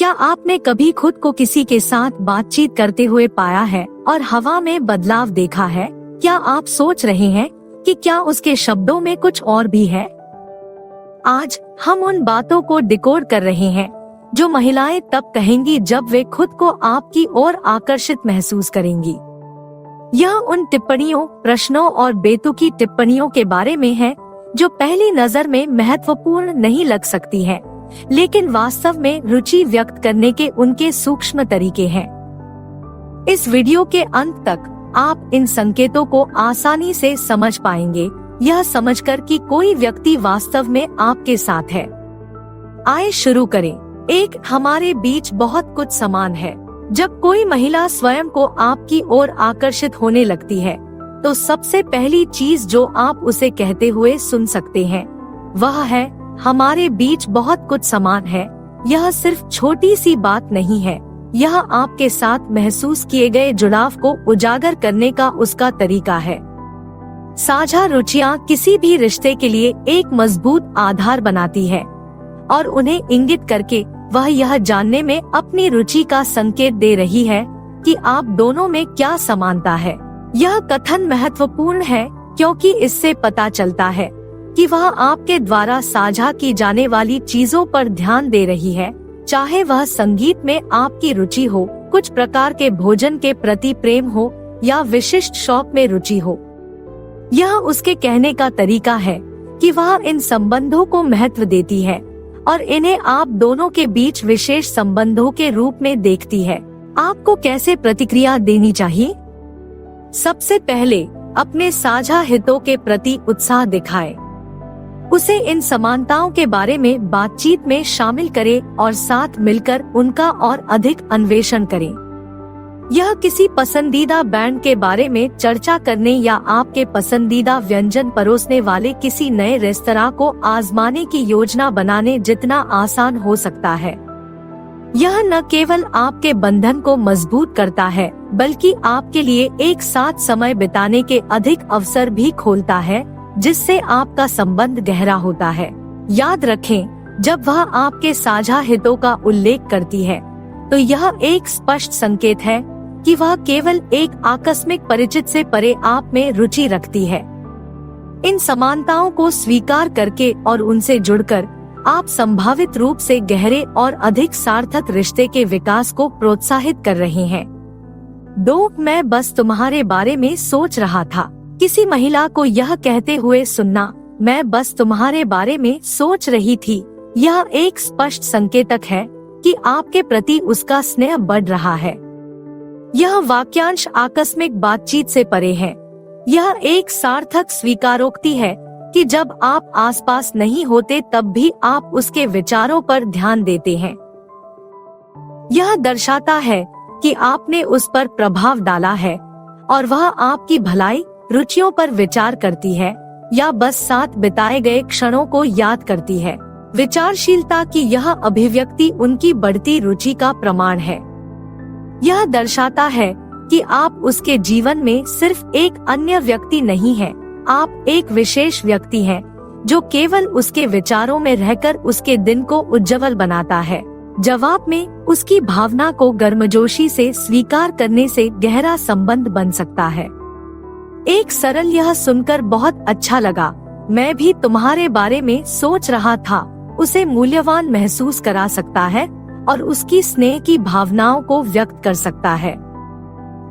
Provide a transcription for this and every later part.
क्या आपने कभी खुद को किसी के साथ बातचीत करते हुए पाया है और हवा में बदलाव देखा है? क्या आप सोच रहे हैं कि क्या उसके शब्दों में कुछ और भी है? आज हम उन बातों को डिकोड कर रहे हैं जो महिलाएं तब कहेंगी जब वे खुद को आपकी ओर आकर्षित महसूस करेंगी। यह उन टिप्पणियों, प्रश्नों और बेतुकी टिप्पणियों के बारे में है जो पहली नजर में महत्वपूर्ण नहीं लग सकती हैं, लेकिन वास्तव में रुचि व्यक्त करने के उनके सूक्ष्म तरीके हैं। इस वीडियो के अंत तक आप इन संकेतों को आसानी से समझ पाएंगे, यह समझकर कि कोई व्यक्ति वास्तव में आपके साथ है। आइए शुरू करें। एक, हमारे बीच बहुत कुछ समान है। जब कोई महिला स्वयं को आपकी ओर आकर्षित होने लगती है, तो सबसे पहली चीज जो आप उसे कहते हुए सुन सकते हैं, वह है हमारे बीच बहुत कुछ समान है। यह सिर्फ छोटी सी बात नहीं है, यह आपके साथ महसूस किए गए जुड़ाव को उजागर करने का उसका तरीका है। साझा रुचियां किसी भी रिश्ते के लिए एक मजबूत आधार बनाती है और उन्हें इंगित करके वह यह जानने में अपनी रुचि का संकेत दे रही है कि आप दोनों में क्या समानता है। यह कथन महत्वपूर्ण है क्योंकि इससे पता चलता है कि वह आपके द्वारा साझा की जाने वाली चीजों पर ध्यान दे रही है, चाहे वह संगीत में आपकी रुचि हो, कुछ प्रकार के भोजन के प्रति प्रेम हो या विशिष्ट शौक में रुचि हो। यह उसके कहने का तरीका है कि वह इन संबंधों को महत्व देती है और इन्हें आप दोनों के बीच विशेष संबंधों के रूप में देखती है। आपको कैसे प्रतिक्रिया देनी चाहिए? सबसे पहले अपने साझा हितों के प्रति उत्साह दिखाएं। उसे इन समानताओं के बारे में बातचीत में शामिल करें और साथ मिलकर उनका और अधिक अन्वेषण करें। यह किसी पसंदीदा बैंड के बारे में चर्चा करने या आपके पसंदीदा व्यंजन परोसने वाले किसी नए रेस्तरां को आजमाने की योजना बनाने जितना आसान हो सकता है। यह न केवल आपके बंधन को मजबूत करता है, बल्कि आपके लिए एक साथ समय बिताने के अधिक अवसर भी खोलता है, जिससे आपका संबंध गहरा होता है। याद रखें, जब वह आपके साझा हितों का उल्लेख करती है, तो यह एक स्पष्ट संकेत है कि वह केवल एक आकस्मिक परिचित से परे आप में रुचि रखती है। इन समानताओं को स्वीकार करके और उनसे जुड़कर आप संभावित रूप से गहरे और अधिक सार्थक रिश्ते के विकास को प्रोत्साहित कर रहे हैं। 2, मैं बस तुम्हारे बारे में सोच रहा था। किसी महिला को यह कहते हुए सुनना, मैं बस तुम्हारे बारे में सोच रही थी, यह एक स्पष्ट संकेतक है कि आपके प्रति उसका स्नेह बढ़ रहा है। यह वाक्यांश आकस्मिक बातचीत से परे है। यह एक सार्थक स्वीकारोक्ति है कि जब आप आसपास नहीं होते तब भी आप उसके विचारों पर ध्यान देते हैं। यह दर्शाता है कि आपने उस पर प्रभाव डाला है और वह आपकी भलाई, रुचियों पर विचार करती है या बस साथ बिताए गए क्षणों को याद करती है। विचारशीलता की यह अभिव्यक्ति उनकी बढ़ती रुचि का प्रमाण है। यह दर्शाता है कि आप उसके जीवन में सिर्फ एक अन्य व्यक्ति नहीं हैं, आप एक विशेष व्यक्ति हैं जो केवल उसके विचारों में रहकर उसके दिन को उज्जवल बनाता है। जवाब में उसकी भावना को गर्मजोशी से स्वीकार करने से गहरा संबंध बन सकता है। एक सरल, यह सुनकर बहुत अच्छा लगा, मैं भी तुम्हारे बारे में सोच रहा था, उसे मूल्यवान महसूस करा सकता है और उसकी स्नेह की भावनाओं को व्यक्त कर सकता है।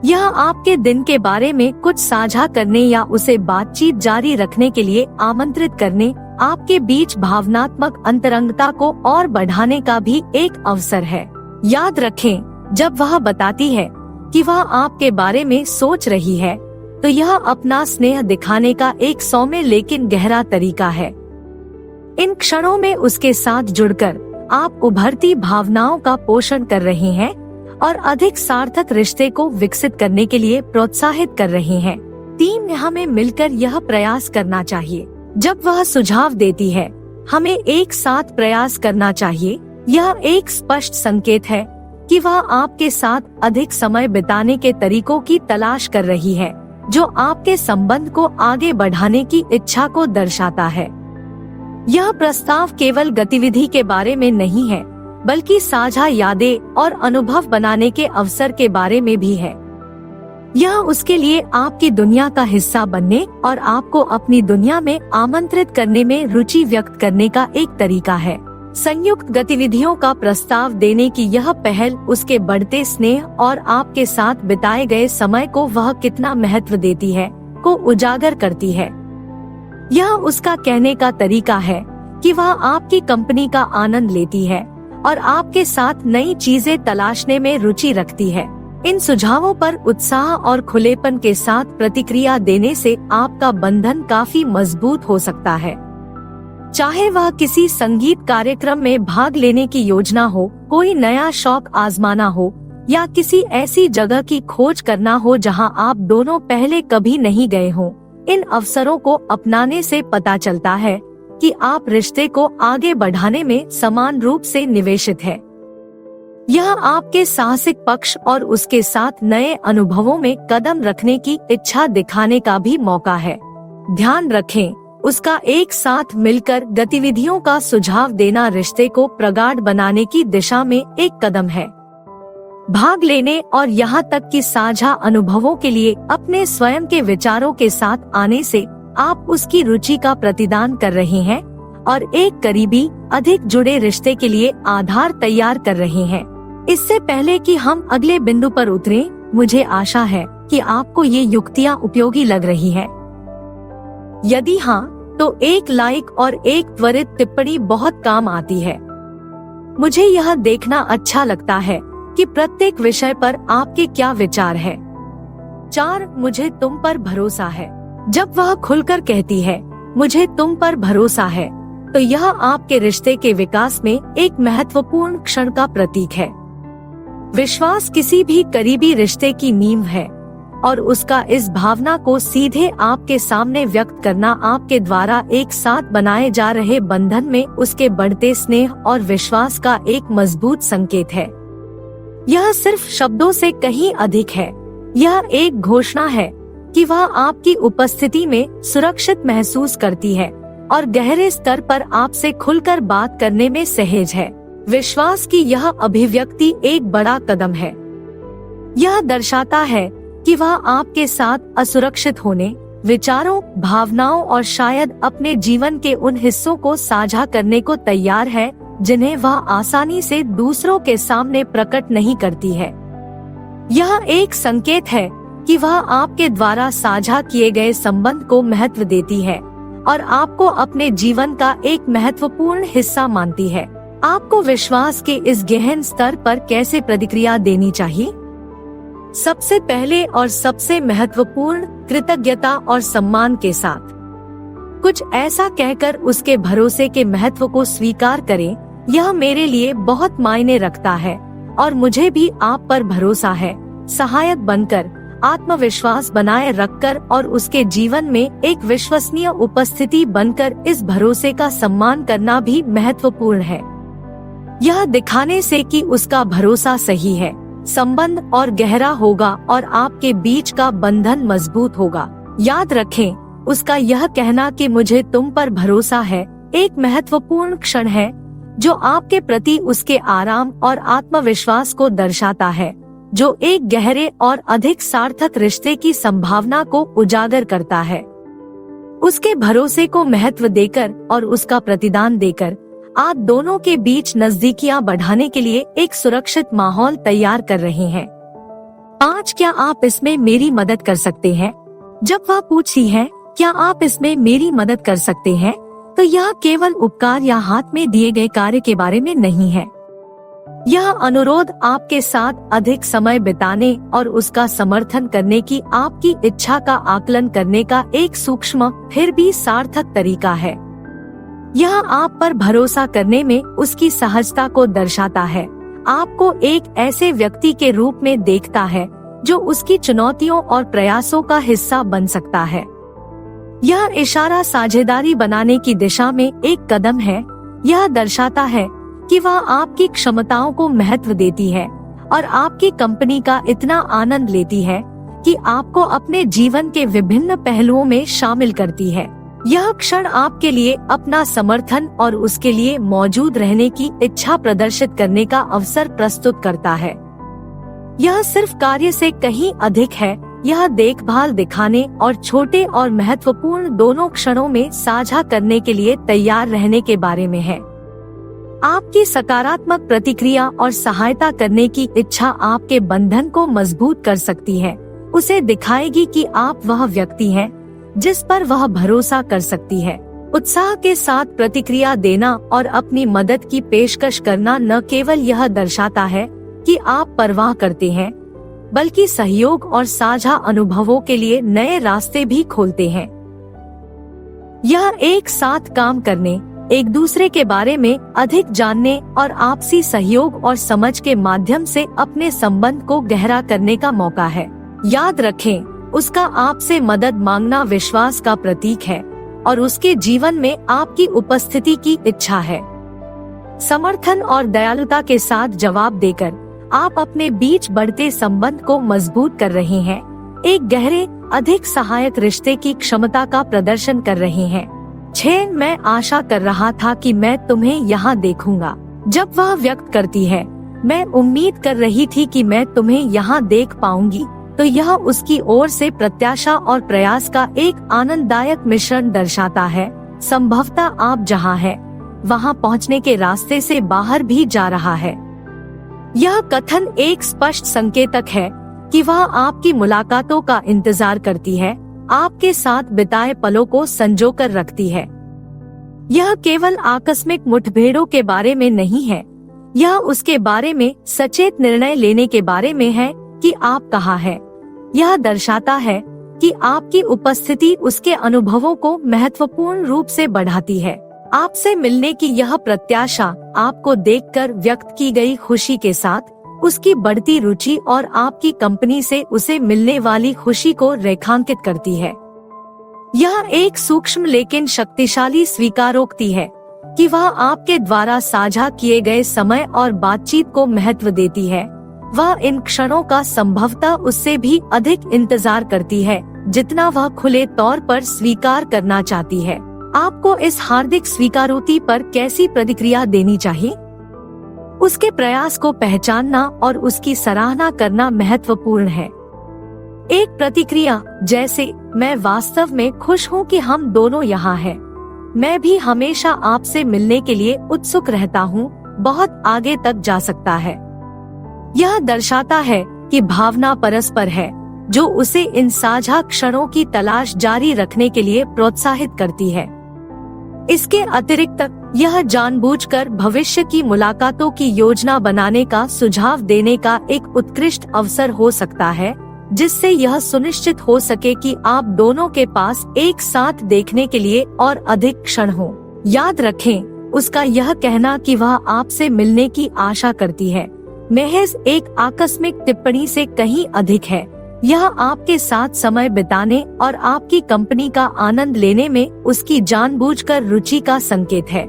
यह आपके दिन के बारे में कुछ साझा करने या उसे बातचीत जारी रखने के लिए आमंत्रित करने, आपके बीच भावनात्मक अंतरंगता को और बढ़ाने का भी एक अवसर है। याद रखें, जब वह बताती है कि वह आपके बारे में सोच रही है, तो यह अपना स्नेह दिखाने का एक सौम्य लेकिन गहरा तरीका है। इन क्षणों में उसके साथ जुड़कर आप उभरती भावनाओं का पोषण कर रहे हैं और अधिक सार्थक रिश्ते को विकसित करने के लिए प्रोत्साहित कर रहे हैं। 3, हमें मिलकर यह प्रयास करना चाहिए। जब वह सुझाव देती है, हमें एक साथ प्रयास करना चाहिए, यह एक स्पष्ट संकेत है कि वह आपके साथ अधिक समय बिताने के तरीकों की तलाश कर रही है, जो आपके संबंध को आगे बढ़ाने की इच्छा को दर्शाता है। यह प्रस्ताव केवल गतिविधि के बारे में नहीं है, बल्कि साझा यादें और अनुभव बनाने के अवसर के बारे में भी है। यह उसके लिए आपकी दुनिया का हिस्सा बनने और आपको अपनी दुनिया में आमंत्रित करने में रुचि व्यक्त करने का एक तरीका है। संयुक्त गतिविधियों का प्रस्ताव देने की यह पहल उसके बढ़ते स्नेह और आपके साथ बिताए गए समय को वह कितना महत्व देती है को उजागर करती है। यह उसका कहने का तरीका है कि वह आपकी कंपनी का आनंद लेती है और आपके साथ नई चीजें तलाशने में रुचि रखती है। इन सुझावों पर उत्साह और खुलेपन के साथ प्रतिक्रिया देने से आपका बंधन काफी मजबूत हो सकता है। चाहे वह किसी संगीत कार्यक्रम में भाग लेने की योजना हो, कोई नया शौक आजमाना हो या किसी ऐसी जगह की खोज करना हो जहां आप दोनों पहले कभी नहीं गए हों, इन अवसरों को अपनाने से पता चलता है कि आप रिश्ते को आगे बढ़ाने में समान रूप से निवेशित है। यह आपके साहसिक पक्ष और उसके साथ नए अनुभवों में कदम रखने की इच्छा दिखाने का भी मौका है। ध्यान रखें, उसका एक साथ मिलकर गतिविधियों का सुझाव देना रिश्ते को प्रगाढ़ बनाने की दिशा में एक कदम है। भाग लेने और यहाँ तक कि साझा अनुभवों के लिए अपने स्वयं के विचारों के साथ आने से आप उसकी रुचि का प्रतिदान कर रहे हैं और एक करीबी, अधिक जुड़े रिश्ते के लिए आधार तैयार कर रहे हैं। इससे पहले कि हम अगले बिंदु पर उतरें, मुझे आशा है कि आपको ये युक्तियाँ उपयोगी लग रही है। यदि हाँ, तो एक लाइक और एक त्वरित टिप्पणी बहुत काम आती है। मुझे यह देखना अच्छा लगता है कि प्रत्येक विषय पर आपके क्या विचार है। 4. मुझे तुम पर भरोसा है। जब वह खुलकर कहती है, मुझे तुम पर भरोसा है, तो यह आपके रिश्ते के विकास में एक महत्वपूर्ण क्षण का प्रतीक है। विश्वास किसी भी करीबी रिश्ते की नींव है और उसका इस भावना को सीधे आपके सामने व्यक्त करना आपके द्वारा एक साथ बनाए जा रहे बंधन में उसके बढ़ते स्नेह और विश्वास का एक मजबूत संकेत है। यह सिर्फ शब्दों से कहीं अधिक है। यह एक घोषणा है कि वह आपकी उपस्थिति में सुरक्षित महसूस करती है और गहरे स्तर पर आपसे खुलकर बात करने में सहज है। विश्वास की यह अभिव्यक्ति एक बड़ा कदम है। यह दर्शाता है कि वह आपके साथ असुरक्षित होने, विचारों, भावनाओं और शायद अपने जीवन के उन हिस्सों को साझा करने को तैयार है जिन्हें वह आसानी से दूसरों के सामने प्रकट नहीं करती है। यह एक संकेत है कि वह आपके द्वारा साझा किए गए संबंध को महत्व देती है और आपको अपने जीवन का एक महत्वपूर्ण हिस्सा मानती है। आपको विश्वास के इस गहन स्तर पर कैसे प्रतिक्रिया देनी चाहिए? सबसे पहले और सबसे महत्वपूर्ण, कृतज्ञता और सम्मान के साथ। कुछ ऐसा कहकर उसके भरोसे के महत्व को स्वीकार करें, यह मेरे लिए बहुत मायने रखता है और मुझे भी आप पर भरोसा है। सहायक बनकर, आत्मविश्वास बनाए रखकर और उसके जीवन में एक विश्वसनीय उपस्थिति बनकर इस भरोसे का सम्मान करना भी महत्वपूर्ण है। यह दिखाने से कि उसका भरोसा सही है, संबंध और गहरा होगा और आपके बीच का बंधन मजबूत होगा। याद रखें, उसका यह कहना कि मुझे तुम पर भरोसा है एक महत्वपूर्ण क्षण है जो आपके प्रति उसके आराम और आत्मविश्वास को दर्शाता है, जो एक गहरे और अधिक सार्थक रिश्ते की संभावना को उजागर करता है। उसके भरोसे को महत्व देकर और उसका प्रतिदान देकर आप दोनों के बीच नजदीकियां बढ़ाने के लिए एक सुरक्षित माहौल तैयार कर रहे हैं। 5. क्या आप इसमें मेरी मदद कर सकते हैं? जब वह पूछती है, क्या आप इसमें मेरी मदद कर सकते हैं, तो यह केवल उपकार या हाथ में दिए गए कार्य के बारे में नहीं है। यह अनुरोध आपके साथ अधिक समय बिताने और उसका समर्थन करने की आपकी इच्छा का आकलन करने का एक सूक्ष्म फिर भी सार्थक तरीका है। यह आप पर भरोसा करने में उसकी सहजता को दर्शाता है, आपको एक ऐसे व्यक्ति के रूप में देखता है जो उसकी चुनौतियों और प्रयासों का हिस्सा बन सकता है। यह इशारा साझेदारी बनाने की दिशा में एक कदम है। यह दर्शाता है कि वह आपकी क्षमताओं को महत्व देती है और आपकी कंपनी का इतना आनंद लेती है कि आपको अपने जीवन के विभिन्न पहलुओं में शामिल करती है। यह क्षण आपके लिए अपना समर्थन और उसके लिए मौजूद रहने की इच्छा प्रदर्शित करने का अवसर प्रस्तुत करता है। यह सिर्फ कार्य से कहीं अधिक है, यह देखभाल दिखाने और छोटे और महत्वपूर्ण दोनों क्षणों में साझा करने के लिए तैयार रहने के बारे में है। आपकी सकारात्मक प्रतिक्रिया और सहायता करने की इच्छा आपके बंधन को मजबूत कर सकती है। उसे दिखाएगी कि आप वह व्यक्ति हैं जिस पर वह भरोसा कर सकती है। उत्साह के साथ प्रतिक्रिया देना और अपनी मदद की पेशकश करना न केवल यह दर्शाता है कि आप परवाह करते हैं, बल्कि सहयोग और साझा अनुभवों के लिए नए रास्ते भी खोलते हैं। यह एक साथ काम करने, एक दूसरे के बारे में अधिक जानने और आपसी सहयोग और समझ के माध्यम से अपने संबंध को गहरा करने का मौका है। याद रखें, उसका आपसे मदद मांगना विश्वास का प्रतीक है और उसके जीवन में आपकी उपस्थिति की इच्छा है। समर्थन और दयालुता के साथ जवाब देकर आप अपने बीच बढ़ते संबंध को मजबूत कर रहे हैं, एक गहरे, अधिक सहायक रिश्ते की क्षमता का प्रदर्शन कर रहे हैं। 6 मैं आशा कर रहा था कि मैं तुम्हें यहाँ देखूंगा। जब वह व्यक्त करती है, मैं उम्मीद कर रही थी कि मैं तुम्हें यहाँ देख पाऊंगी, तो यह उसकी ओर से प्रत्याशा और प्रयास का एक आनंददायक मिश्रण दर्शाता है। संभवतः आप जहाँ हैं, वहाँ पहुँचने के रास्ते से बाहर भी जा रहा है। यह कथन एक स्पष्ट संकेतक है कि वह आपकी मुलाकातों का इंतजार करती है, आपके साथ बिताए पलों को संजोकर रखती है। यह केवल आकस्मिक मुठभेड़ों के बारे में नहीं है, यह उसके बारे में सचेत निर्णय लेने के बारे में है कि आप कहाँ हैं। यह दर्शाता है कि आपकी उपस्थिति उसके अनुभवों को महत्वपूर्ण रूप से बढ़ाती है। आपसे मिलने की यह प्रत्याशा आपको देखकर व्यक्त की गई खुशी के साथ उसकी बढ़ती रुचि और आपकी कंपनी से उसे मिलने वाली खुशी को रेखांकित करती है। यह एक सूक्ष्म लेकिन शक्तिशाली स्वीकारोक्ति है कि वह आपके द्वारा साझा किए गए समय और बातचीत को महत्व देती है। वह इन क्षणों का संभवतः उससे भी अधिक इंतजार करती है जितना वह खुले तौर पर स्वीकार करना चाहती है। आपको इस हार्दिक स्वीकारोक्ति पर कैसी प्रतिक्रिया देनी चाहिए? उसके प्रयास को पहचानना और उसकी सराहना करना महत्वपूर्ण है। एक प्रतिक्रिया जैसे, मैं वास्तव में खुश हूँ कि हम दोनों यहाँ हैं। मैं भी हमेशा आपसे मिलने के लिए उत्सुक रहता हूँ, बहुत आगे तक जा सकता है। यह दर्शाता है कि भावना परस्पर है, जो उसे इन साझा क्षणों की तलाश जारी रखने के लिए प्रोत्साहित करती है। इसके अतिरिक्त यह जानबूझकर भविष्य की मुलाकातों की योजना बनाने का सुझाव देने का एक उत्कृष्ट अवसर हो सकता है, जिससे यह सुनिश्चित हो सके कि आप दोनों के पास एक साथ देखने के लिए और अधिक क्षण हो। याद रखें, उसका यह कहना कि वह आपसे मिलने की आशा करती है, महज एक आकस्मिक टिप्पणी से कहीं अधिक है। यह आपके साथ समय बिताने और आपकी कंपनी का आनंद लेने में उसकी जानबूझकर रुचि का संकेत है।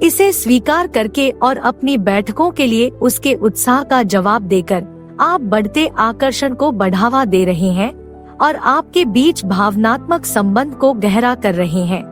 इसे स्वीकार करके और अपनी बैठकों के लिए उसके उत्साह का जवाब देकर आप बढ़ते आकर्षण को बढ़ावा दे रहे हैं और आपके बीच भावनात्मक संबंध को गहरा कर रहे हैं।